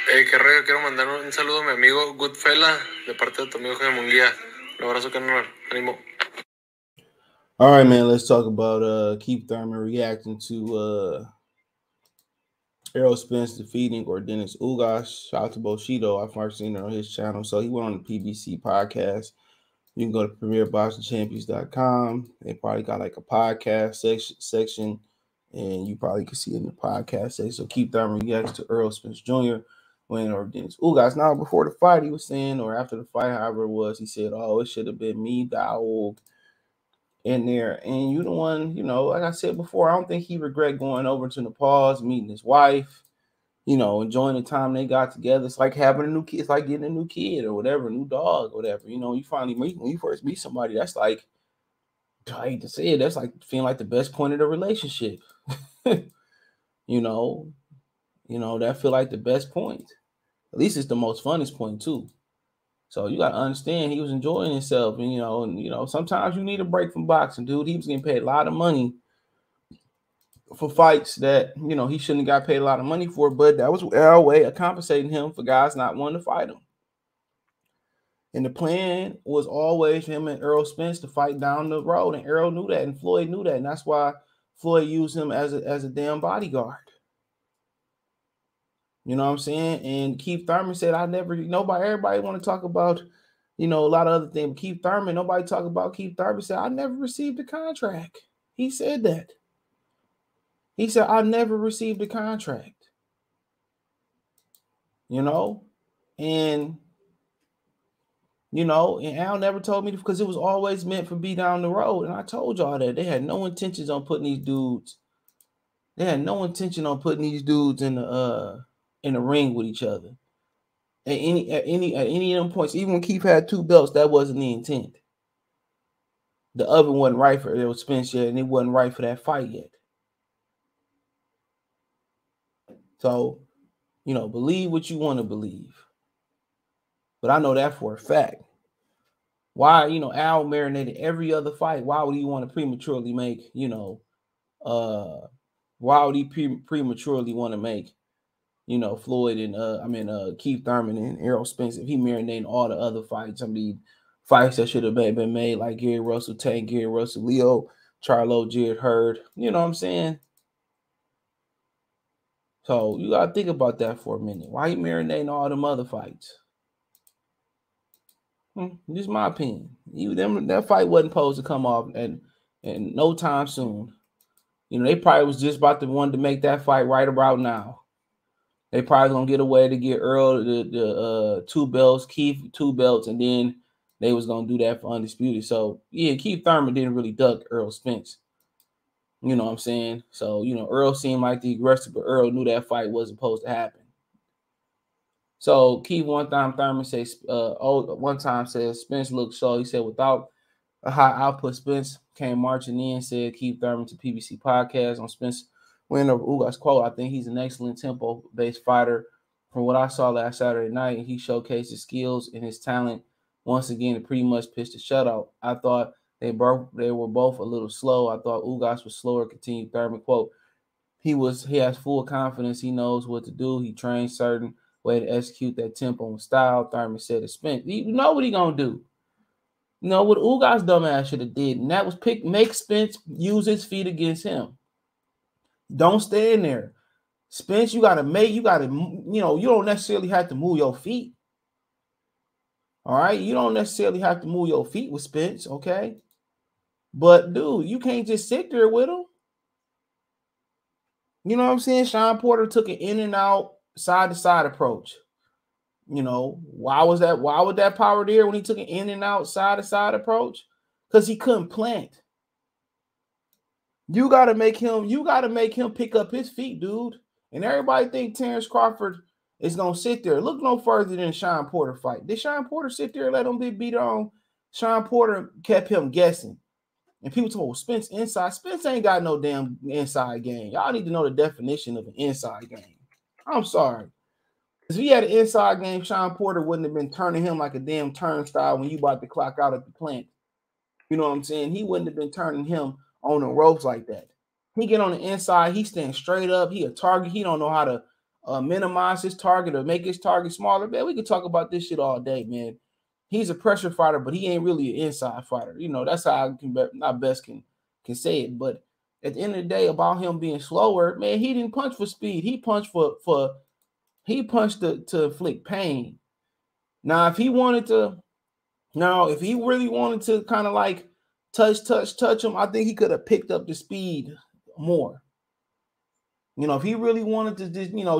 Qué rollo, quiero mandar un saludo a mi amigo Goodfella de parte de tu amigo Jaime Munguía. Un abrazo, carnal. Ánimo. All right, man, let's talk about Keith Thurman reacting to Errol Spence defeating Yordenis Ugas. Shout out to Bushido. I've first seen it on his channel. So he went on the PBC Podcast. You can go to premierboxingchampions.com. They probably got like a podcast section, and you probably can see it in the podcast section. So Keith Thurman reacts to Errol Spence Jr. winning over Yordenis Ugas. Now, before the fight, he was saying, or after the fight, however it was, he said, "Oh, it should have been me, dog, in there." And you the one, like I said before, I don't think he regret going over to Nepal, meeting his wife, enjoying the time they got together. It's like having a new kid. It's like getting a new kid or whatever, a new dog or whatever. You finally meet, when you first meet somebody, that's like, I hate to say it, that's like feeling like the best point of the relationship. That feel like the best point. At least it's the most funnest point too. So you got to understand he was enjoying himself. And, sometimes you need a break from boxing, dude. He was getting paid a lot of money for fights that, he shouldn't have got paid a lot of money for, but that was our way of compensating him for guys not wanting to fight him. And the plan was always him and Errol Spence to fight down the road, and Errol knew that, and Floyd knew that, and that's why Floyd used him as a damn bodyguard. You know what I'm saying? And Keith Thurman said, everybody want to talk about, a lot of other things. But Keith Thurman, nobody talk about Keith Thurman said, I never received a contract. He said that. He said, I never received a contract. And Al never told me because it was always meant for be down the road. And I told y'all that they had no intentions on putting these dudes. They had no intention on putting these dudes in the ring with each other. At any of them points, even when Keith had 2 belts, that wasn't the intent. The oven wasn't right for Errol Spence yet, and it wasn't right for that fight yet. So, believe what you want to believe. But I know that for a fact. Why, Al marinated every other fight. Why would he want to prematurely make, why would he prematurely want to make, Floyd and Keith Thurman and Errol Spence if he marinated all the other fights? Fights that should have been made, like Gary Russell, Tank, Gary Russell, Leo, Charlo, Jared Hurd. You know what I'm saying? So you got to think about that for a minute. Why you marinating all them other fights? This is my opinion. That fight wasn't supposed to come off and no time soon. They probably was just about to want to make that fight right about now. They probably gonna get away to get Earl the 2 belts, Keith 2 belts, and then they was gonna do that for undisputed. So yeah, Keith Thurman didn't really duck Errol Spence. You know what I'm saying? So Earl seemed like the aggressor, but Earl knew that fight wasn't supposed to happen. So Keith one time says Spence looked slow. He said without a high output, Spence came marching in, said Keith Thurman to PBC Podcast on Spence winning over Ugas. Quote, I think he's an excellent tempo-based fighter. From what I saw last Saturday night, he showcased his skills and his talent once again and pretty much pitched a shutout. I thought they were both a little slow. I thought Ugas was slower, continued Thurman. Quote, he has full confidence. He knows what to do. He trains certain way to execute that tempo and style. Thurman said to Spence, you know what he gonna do. What Ugas dumbass should have did, and that was make Spence use his feet against him. Don't stand there. Spence, you don't necessarily have to move your feet. All right? You don't necessarily have to move your feet with Spence, okay? But, dude, you can't just sit there with him. You know what I'm saying? Sean Porter took an in and out, side-to-side approach. Why would that power there when he took an in and out, side-to-side approach? Because he couldn't plant. You gotta make him pick up his feet, dude. And everybody think Terrence Crawford is gonna sit there. Look no further than Sean Porter fight. Did Sean Porter sit there and let him be beat on? Sean Porter kept him guessing. And people told Spence inside. Spence ain't got no damn inside game. Y'all need to know the definition of an inside game. I'm sorry. If he had an inside game, Sean Porter wouldn't have been turning him like a damn turnstile when you about to clock out at the plant. You know what I'm saying? He wouldn't have been turning him on the ropes like that. He get on the inside. He stands straight up. He a target. He don't know how to minimize his target or make his target smaller, man, we could talk about this shit all day, man. He's a pressure fighter, but he ain't really an inside fighter. That's how I best can say it. But at the end of the day, about him being slower, man, he didn't punch for speed. He punched he punched to inflict pain. Now, if he really wanted to kind of like touch him, I think he could have picked up the speed more. If he really wanted to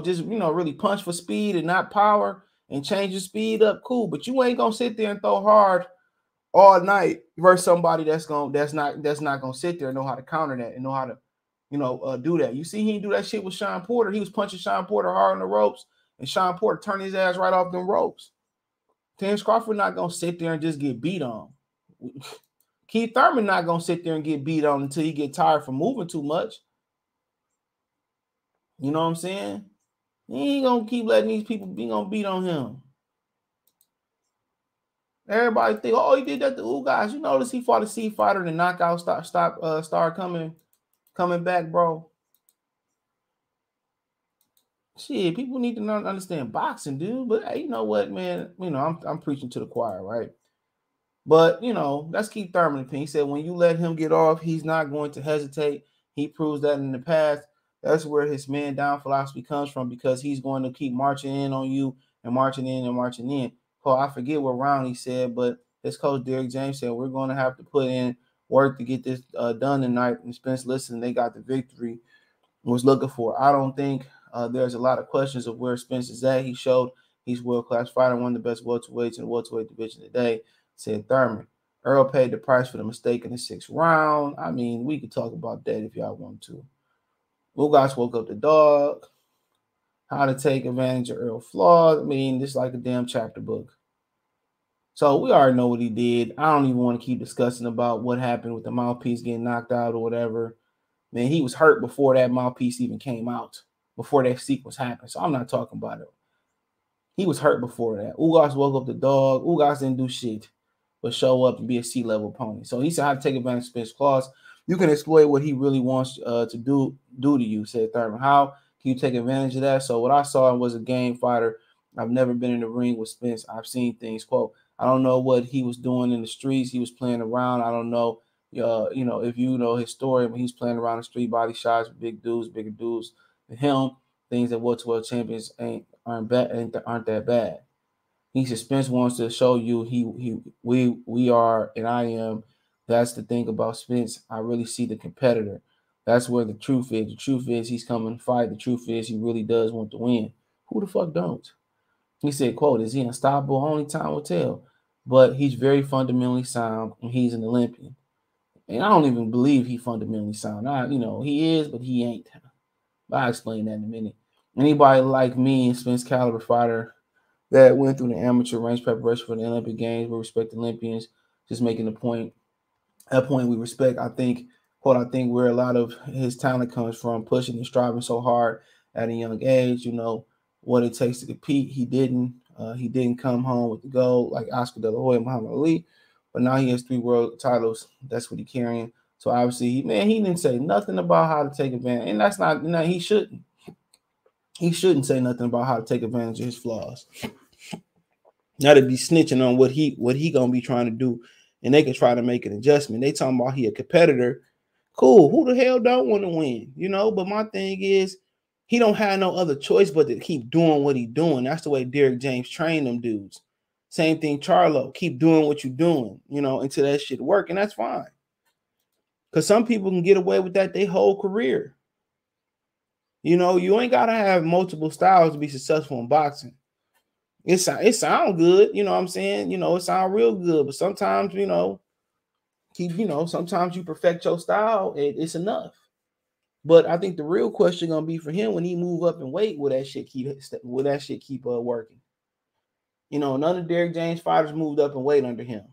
just really punch for speed and not power and change the speed up, cool. But you ain't gonna sit there and throw hard all night versus somebody that's not gonna sit there and know how to counter that and know how to, do that. You see, he didn't do that shit with Sean Porter. He was punching Sean Porter hard on the ropes, and Sean Porter turned his ass right off them ropes. Terence Crawford not gonna sit there and just get beat on. Keith Thurman not gonna sit there and get beat on until he get tired from moving too much. You know what I'm saying? He ain't gonna keep letting these people beat on him. Everybody think, oh, he did that to Ugas. You notice he fought a C fighter and the knockout start coming back, bro. Shit, people need to understand boxing, dude. But hey, you know what, man? I'm preaching to the choir, right? But that's Keith Thurman's opinion. He said when you let him get off, he's not going to hesitate. He proves that in the past. That's where his man down philosophy comes from, because he's going to keep marching in on you and marching in and marching in. Oh, I forget what round he said, but his coach Derek James said we're going to have to put in work to get this done tonight. And Spence listened, they got the victory. Was looking for. I don't think there's a lot of questions of where Spence is at. He showed he's world-class fighter, one of the best welterweights in the welterweight division today, said Thurman. Errol paid the price for the mistake in the 6th round. I mean, we could talk about that if y'all want to. Ugas woke up the dog. How to take advantage of Errol flaws. I mean, this is like a damn chapter book. So we already know what he did. I don't even want to keep discussing about what happened with the mouthpiece getting knocked out or whatever. Man, he was hurt before that mouthpiece even came out, before that sequence happened. So I'm not talking about it. He was hurt before that. Ugas woke up the dog. Ugas didn't do shit but show up and be a C-level opponent. So he said how to take advantage of Spence clause. You can exploit what he really wants to do to you, said Thurman. How can you take advantage of that? So what I saw was a game fighter. I've never been in the ring with Spence. I've seen things. Quote, I don't know what he was doing in the streets. He was playing around. I don't know. If you know his story, when he's playing around the street, body shots, bigger dudes than him, things that welterweight champions aren't that bad. He said Spence wants to show you we are and I am. That's the thing about Spence. I really see the competitor. That's where the truth is. The truth is he's coming to fight. The truth is he really does want to win. Who the fuck don't? He said, quote, is he unstoppable? Only time will tell. But he's very fundamentally sound and he's an Olympian. And I don't even believe he fundamentally sound. He is, but he ain't. I'll explain that in a minute. Anybody like me, Spence caliber fighter that went through the amateur range preparation for the Olympic Games, we respect Olympians, just making the point. That point we respect, I think where a lot of his talent comes from, pushing and striving so hard at a young age, what it takes to compete. He didn't come home with the gold like Oscar De La Hoya and Muhammad Ali, but now he has 3 world titles. That's what he's carrying. So obviously, he didn't say nothing about how to take advantage, and that's not. He shouldn't. He shouldn't say nothing about how to take advantage of his flaws. Now to be snitching on what he gonna be trying to do, and they can try to make an adjustment. They talking about he a competitor. Cool. Who the hell don't want to win? But my thing is, he don't have no other choice but to keep doing what he's doing. That's the way Derek James trained them dudes. Same thing, Charlo. Keep doing what you're doing, until that shit work, and that's fine. Because some people can get away with that their whole career. You ain't got to have multiple styles to be successful in boxing. It sounds good, you know what I'm saying? It sounds real good, but sometimes, sometimes you perfect your style, it's enough. But I think the real question gonna be for him when he move up in weight, will that shit keep working? None of Derek James fighters moved up in weight under him.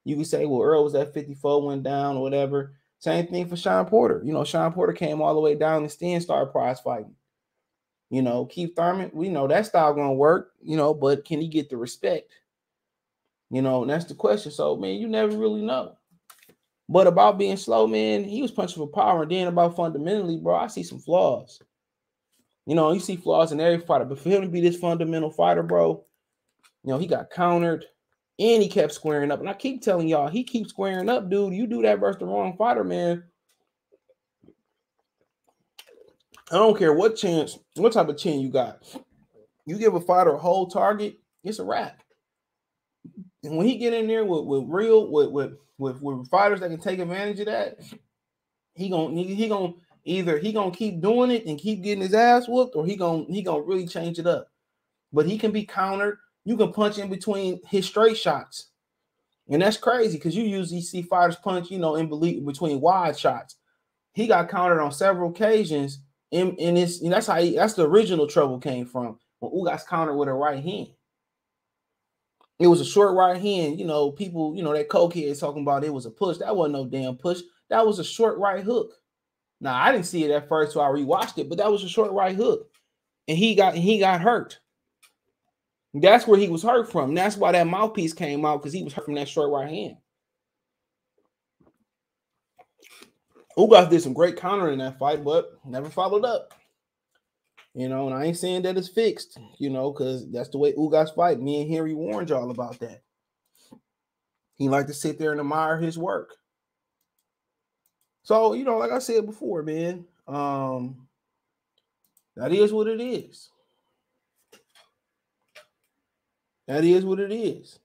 You can say, well, Earl was at 54, went down or whatever. Same thing for Sean Porter. Sean Porter came all the way down and still started prize fighting. Keith Thurman, we know that style gonna work, but can he get the respect? And that's the question. So, man, you never really know. But about being slow, man, he was punching for power. And then about fundamentally, bro, I see some flaws. You know, you see flaws in every fighter, but for him to be this fundamental fighter, bro, you know, he got countered and he kept squaring up. And I keep telling y'all, he keeps squaring up, dude. You do that versus the wrong fighter, man. I don't care what type of chin you got. You give a fighter a whole target, it's a wrap. And when he get in there with fighters that can take advantage of that, he gonna either keep doing it and keep getting his ass whooped, or he gonna really change it up. But he can be countered. You can punch in between his straight shots, and that's crazy because you usually see fighters punch, you know, in between wide shots. He got countered on several occasions. In this, and that's the original trouble came from when Ugas countered with a right hand. It was a short right hand. You know, people, you know, that cokehead talking about it was a push. That wasn't no damn push. That was a short right hook. Now, I didn't see it at first, so I rewatched it, but that was a short right hook. And he got hurt. That's where he was hurt from. That's why that mouthpiece came out, because he was hurt from that short right hand. Ugas did some great countering in that fight, but never followed up. You know, and I ain't saying that it's fixed, you know, because that's the way Ugas fight. Me and Henry warned y'all about that. He liked to sit there and admire his work. So, you know, like I said before, man, that is what it is. That is what it is.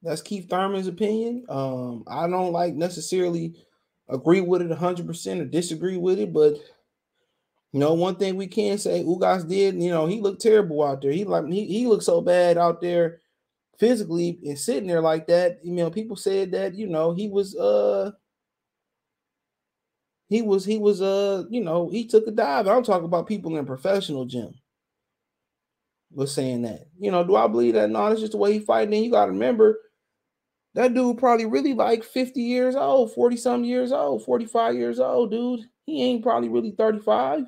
That's Keith Thurman's opinion. I don't like necessarily agree with it 100% or disagree with it, but you know, one thing we can say, Ugas did, you know, he looked terrible out there. He looked so bad out there physically and sitting there like that. You know, people said that, you know, he was you know, he took a dive. I'm talking about people in professional gym was saying that. You know, do I believe that? No, that's just the way he fighting. And you got to remember, that dude probably really like 50 years old, 40-something years old, 45 years old, dude. He ain't probably really 35.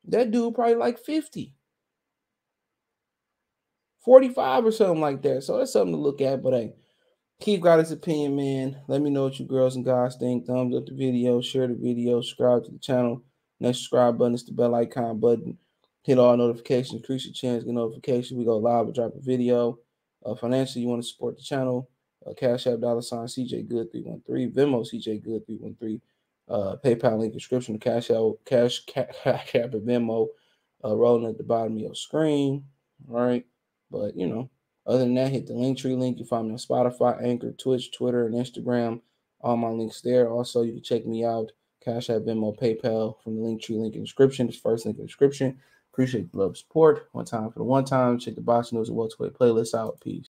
That dude probably like 50. 45 or something like that. So that's something to look at. But hey, Keith got his opinion, man. Let me know what you girls and guys think. Thumbs up the video, share the video, subscribe to the channel. Next subscribe button is the bell icon button. Hit all notifications, increase your chance, get notifications. We go live or drop a video. Financially, you want to support the channel. Cash App $CJ Good 313. Venmo CJ Good 313. PayPal link description. Cash App and Venmo rolling at the bottom of your screen. All right. But, you know, other than that, hit the Linktree link. You find me on Spotify, Anchor, Twitch, Twitter, and Instagram. All my links there. Also, you can check me out. Cash App, Venmo, PayPal from the Linktree link in the description. It's first link in the description. Appreciate the love and support. One time for the one time. Check the Box News and welterweight playlist out. Peace.